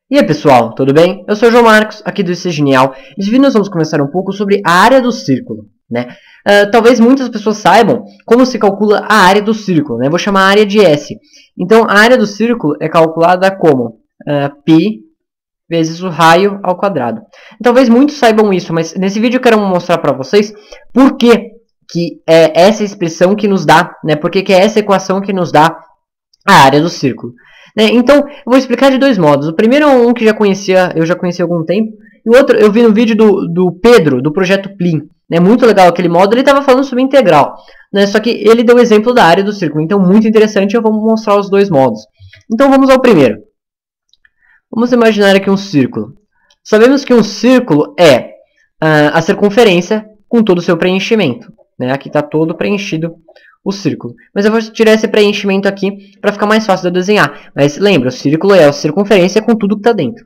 E aí pessoal, tudo bem? Eu sou o João Marcos, aqui do IC Genial. Nesse vídeo nós vamos conversar um pouco sobre a área do círculo, né? Talvez muitas pessoas saibam como se calcula a área do círculo, né? Vou chamar a área de S. Então a área do círculo é calculada como π vezes o raio ao quadrado. Talvez muitos saibam isso, mas nesse vídeo eu quero mostrar para vocês por que é essa expressão que nos dá, né? Por que é essa equação que nos dá a área do círculo. Então, eu vou explicar de dois modos. O primeiro é um que eu já conhecia há algum tempo. E o outro eu vi no vídeo do Pedro, do projeto Plin. Muito legal aquele módulo, ele estava falando sobre integral. Só que ele deu o exemplo da área do círculo. Então, muito interessante, eu vou mostrar os dois modos. Então, vamos ao primeiro. Vamos imaginar aqui um círculo. Sabemos que um círculo é a circunferência com todo o seu preenchimento. Aqui está todo preenchido o círculo. Mas eu vou tirar esse preenchimento aqui para ficar mais fácil de eu desenhar. Mas lembra, o círculo é a circunferência com tudo que está dentro.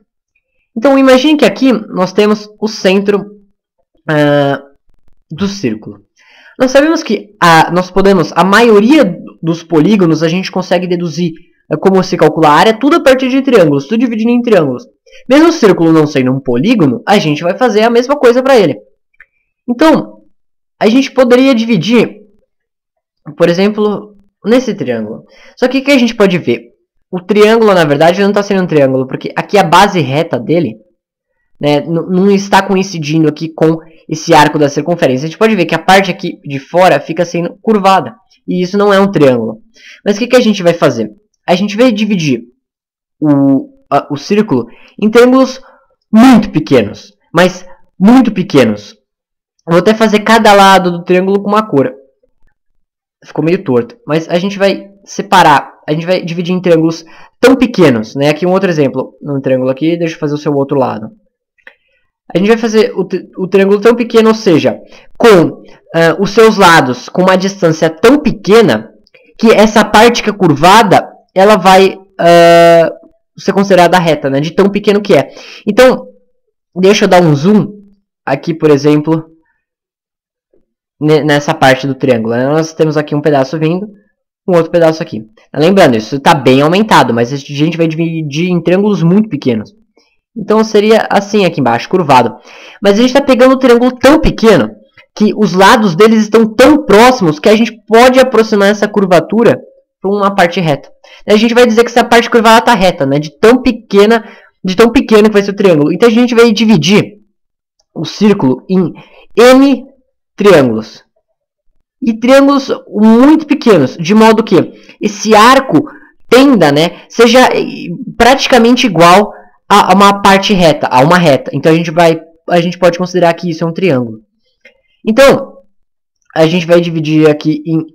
Então imagine que aqui nós temos o centro do círculo. Nós sabemos que a maioria dos polígonos a gente consegue deduzir como se calcula a área, tudo a partir de triângulos, tudo dividido em triângulos. Mesmo o círculo não sendo um polígono, a gente vai fazer a mesma coisa para ele. Então, a gente poderia dividir, por exemplo, nesse triângulo. Só que o que a gente pode ver? O triângulo, na verdade, não está sendo um triângulo, porque aqui a base reta dele não está coincidindo aqui com esse arco da circunferência. A gente pode ver que a parte aqui de fora fica sendo curvada. E isso não é um triângulo. Mas o que a gente vai fazer? A gente vai dividir o círculo em triângulos muito pequenos. Mas muito pequenos. Eu vou até fazer cada lado do triângulo com uma cor. Ficou meio torto. Mas a gente vai separar. A gente vai dividir em triângulos tão pequenos. Aqui um outro exemplo. Um triângulo aqui. Deixa eu fazer o seu outro lado. A gente vai fazer o triângulo tão pequeno. Ou seja, com os seus lados com uma distância tão pequena que essa parte que é curvada ela vai ser considerada reta. De tão pequeno que é. Então, deixa eu dar um zoom. Aqui, por exemplo, nessa parte do triângulo. Nós temos aqui um pedaço vindo, um outro pedaço aqui. Lembrando, isso está bem aumentado, mas a gente vai dividir em triângulos muito pequenos. Então seria assim aqui embaixo, curvado. Mas a gente está pegando um triângulo tão pequeno que os lados deles estão tão próximos que a gente pode aproximar essa curvatura para uma parte reta. A gente vai dizer que essa parte curvada está reta, de tão pequeno que vai ser o triângulo. Então a gente vai dividir o círculo em N triângulos. E triângulos muito pequenos, de modo que esse arco tenda, seja praticamente igual a uma parte reta, a uma reta. Então a gente pode considerar que isso é um triângulo. Então, a gente vai dividir aqui em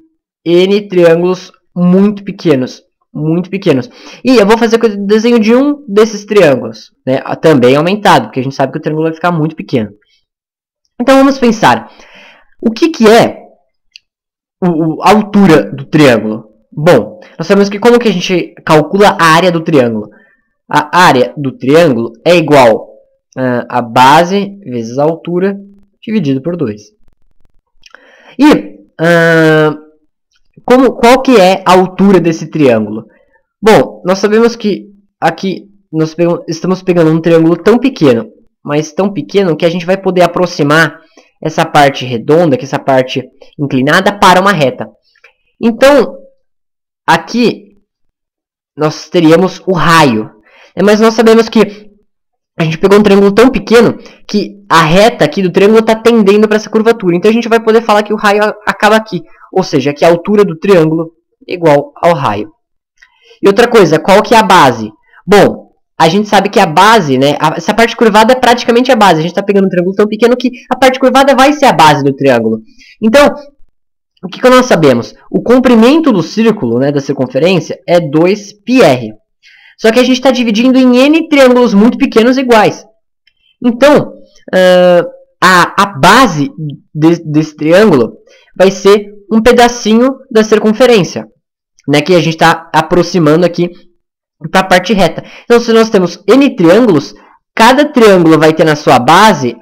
N triângulos muito pequenos. Muito pequenos. E eu vou fazer o desenho de um desses triângulos. Também aumentado, porque a gente sabe que o triângulo vai ficar muito pequeno. Então vamos pensar. O que é a altura do triângulo? Bom, nós sabemos que como que a gente calcula a área do triângulo? A área do triângulo é igual a base vezes a altura dividido por 2. E qual que é a altura desse triângulo? Bom, nós sabemos que aqui nós estamos pegando um triângulo tão pequeno, mas tão pequeno que a gente vai poder aproximar essa parte redonda, que essa parte inclinada, para uma reta. Então, aqui nós teríamos o raio. Mas nós sabemos que a gente pegou um triângulo tão pequeno que a reta aqui do triângulo está tendendo para essa curvatura. Então a gente vai poder falar que o raio acaba aqui. Ou seja, que a altura do triângulo é igual ao raio. E outra coisa, qual que é a base? Bom, a gente sabe que a base, essa parte curvada é praticamente a base. A gente está pegando um triângulo tão pequeno que a parte curvada vai ser a base do triângulo. Então, o que nós sabemos? O comprimento do círculo, da circunferência, é 2πr. Só que a gente está dividindo em N triângulos muito pequenos iguais. Então, a base desse triângulo vai ser um pedacinho da circunferência. Que a gente está aproximando aqui para a parte reta. Então, se nós temos N triângulos, cada triângulo vai ter na sua base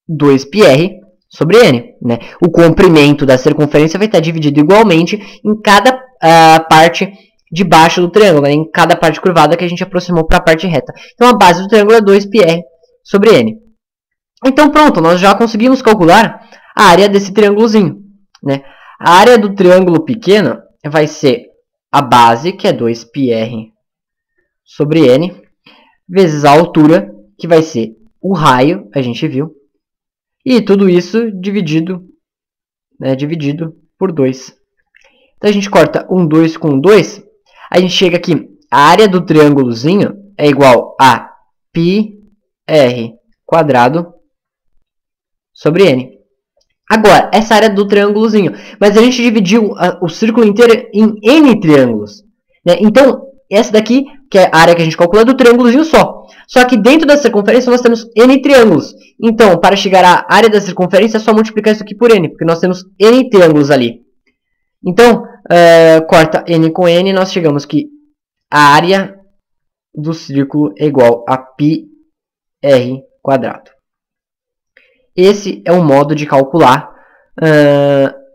2πr sobre N. O comprimento da circunferência vai estar dividido igualmente em cada parte de baixo do triângulo, né, em cada parte curvada que a gente aproximou para a parte reta. Então, a base do triângulo é 2πr sobre n. Então, pronto, nós já conseguimos calcular a área desse triângulozinho, né? A área do triângulo pequeno vai ser a base, que é 2πr sobre n, vezes a altura, que vai ser o raio, a gente viu, e tudo isso dividido, né, dividido por 2. Então, a gente corta 2 com 2, a gente chega aqui, a área do triângulozinho é igual a πr quadrado sobre n. Agora, essa área do triângulozinho, mas a gente dividiu o círculo inteiro em n triângulos, né? Então, essa daqui, que é a área que a gente calcula, é do triângulozinho só. Só que dentro da circunferência nós temos n triângulos. Então, para chegar à área da circunferência, é só multiplicar isso aqui por n, porque nós temos n triângulos ali. Então, corta n com n, nós chegamos que a área do círculo é igual a πr quadrado. Esse é um modo de calcular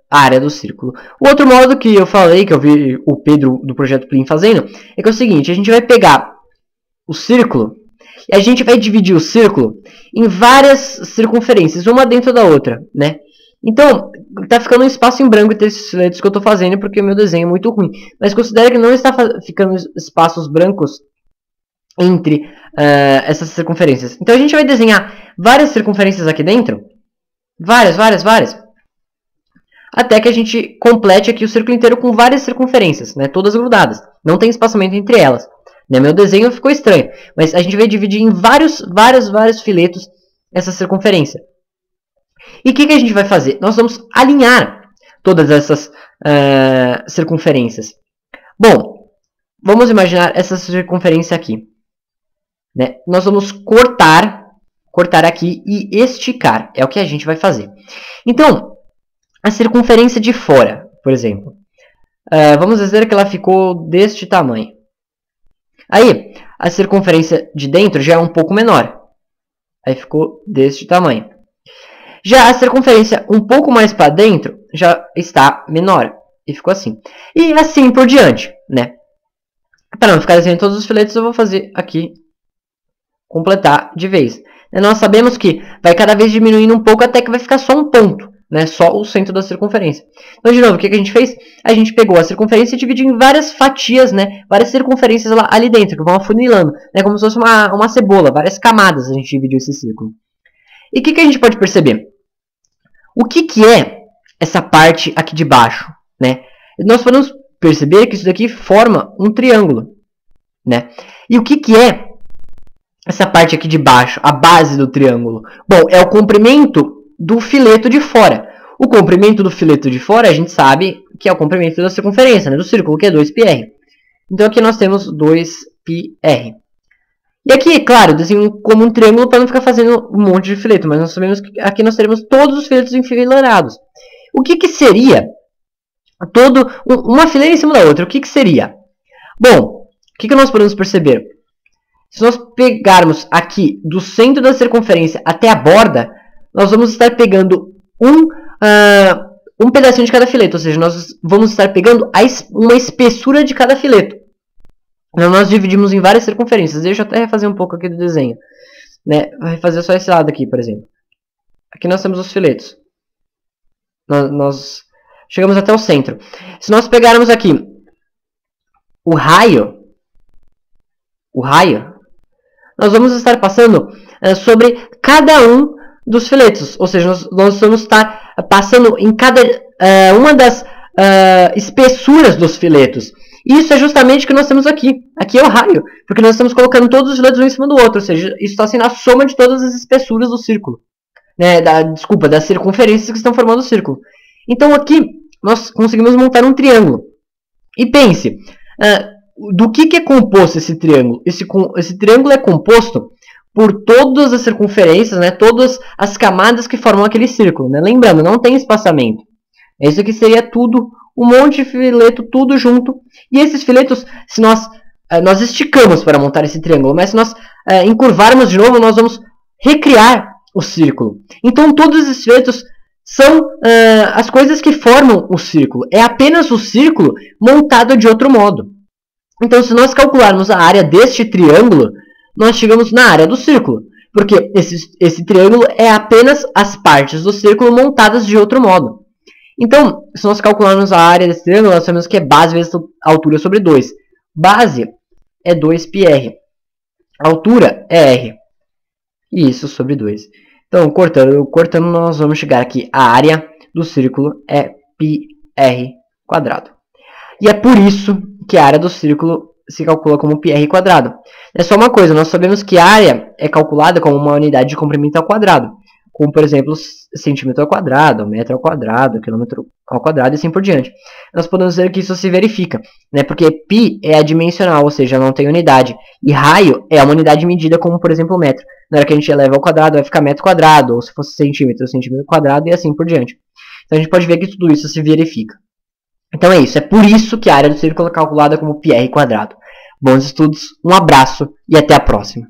a área do círculo. O outro modo que eu falei, que eu vi o Pedro do Projeto Plin fazendo, é que é o seguinte: a gente vai pegar o círculo e a gente vai dividir o círculo em várias circunferências, uma dentro da outra, né? Então, está ficando um espaço em branco entre esses filetos que eu estou fazendo, porque o meu desenho é muito ruim. Mas considere que não está ficando espaços brancos entre essas circunferências. Então, a gente vai desenhar várias circunferências aqui dentro. Várias. Até que a gente complete aqui o círculo inteiro com várias circunferências, né? Todas grudadas. Não tem espaçamento entre elas. Né? Meu desenho ficou estranho. Mas a gente vai dividir em vários filetos essa circunferência. E o que a gente vai fazer? Nós vamos alinhar todas essas circunferências. Bom, vamos imaginar essa circunferência aqui. Né? Nós vamos cortar aqui e esticar. É o que a gente vai fazer. Então, a circunferência de fora, por exemplo. Vamos dizer que ela ficou deste tamanho. Aí, a circunferência de dentro já é um pouco menor. Aí ficou deste tamanho. Já a circunferência um pouco mais para dentro já está menor. E ficou assim. E assim por diante, né? Para não ficar desenhando todos os filetos, eu vou fazer aqui, completar de vez. Nós sabemos que vai cada vez diminuindo um pouco até que vai ficar só um ponto, né? Só o centro da circunferência. Então, de novo, o que a gente fez? A gente pegou a circunferência e dividiu em várias fatias, né? Várias circunferências ali dentro, que vão afunilando, né? Como se fosse uma cebola, várias camadas a gente dividiu esse círculo. E o que a gente pode perceber? O que é essa parte aqui de baixo, né? Nós podemos perceber que isso daqui forma um triângulo, né? E o que é essa parte aqui de baixo, a base do triângulo? Bom, é o comprimento do fileto de fora. O comprimento do fileto de fora, a gente sabe que é o comprimento da circunferência, né, do círculo, que é 2πr. Então, aqui nós temos 2πr. E aqui, claro, desenho como um triângulo para não ficar fazendo um monte de fileto, mas nós sabemos que aqui nós teremos todos os filetos enfileirados. O que seria uma fileira em cima da outra? O que seria? Bom, o que nós podemos perceber? Se nós pegarmos aqui do centro da circunferência até a borda, nós vamos estar pegando um pedacinho de cada fileto, ou seja, nós vamos estar pegando uma espessura de cada fileto. Então, nós dividimos em várias circunferências. Deixa eu até refazer um pouco aqui do desenho, né? Vou refazer só esse lado aqui, por exemplo. Aqui nós temos os filetos. Nós chegamos até o centro. Se nós pegarmos aqui o raio, nós vamos estar passando sobre cada um dos filetos. Ou seja, nós vamos estar passando em cada uma das espessuras dos filetos. Isso é justamente o que nós temos aqui. Aqui é o raio, porque nós estamos colocando todos os filetos um em cima do outro. Ou seja, isso está sendo a soma de todas as espessuras do círculo. Né? Das circunferências que estão formando o círculo. Então aqui nós conseguimos montar um triângulo. E pense, do que é composto esse triângulo? Esse triângulo é composto por todas as circunferências, né? Todas as camadas que formam aquele círculo. Né? Lembrando, não tem espaçamento. Isso aqui seria tudo, um monte de fileto, tudo junto. E esses filetos, se nós esticamos para montar esse triângulo, mas se nós encurvarmos de novo, nós vamos recriar o círculo. Então, todos esses filetos são as coisas que formam o círculo. É apenas o círculo montado de outro modo. Então, se nós calcularmos a área deste triângulo, nós chegamos na área do círculo. Porque esse triângulo é apenas as partes do círculo montadas de outro modo. Então, se nós calcularmos a área desse triângulo, nós sabemos que é base vezes altura sobre 2. Base é 2πr. Altura é r. E isso sobre 2. Então, cortando, nós vamos chegar aqui. A área do círculo é πr². E é por isso que a área do círculo se calcula como πr². É só uma coisa, nós sabemos que a área é calculada como uma unidade de comprimento ao quadrado. Como, por exemplo, centímetro ao quadrado, metro ao quadrado, quilômetro ao quadrado e assim por diante. Nós podemos dizer que isso se verifica, né? Porque π é adimensional, ou seja, não tem unidade. E raio é uma unidade medida, como, por exemplo, metro. Na hora que a gente eleva ao quadrado, vai ficar metro quadrado, ou se fosse centímetro quadrado e assim por diante. Então a gente pode ver que tudo isso se verifica. Então é isso, é por isso que a área do círculo é calculada como πr². Bons estudos, um abraço e até a próxima.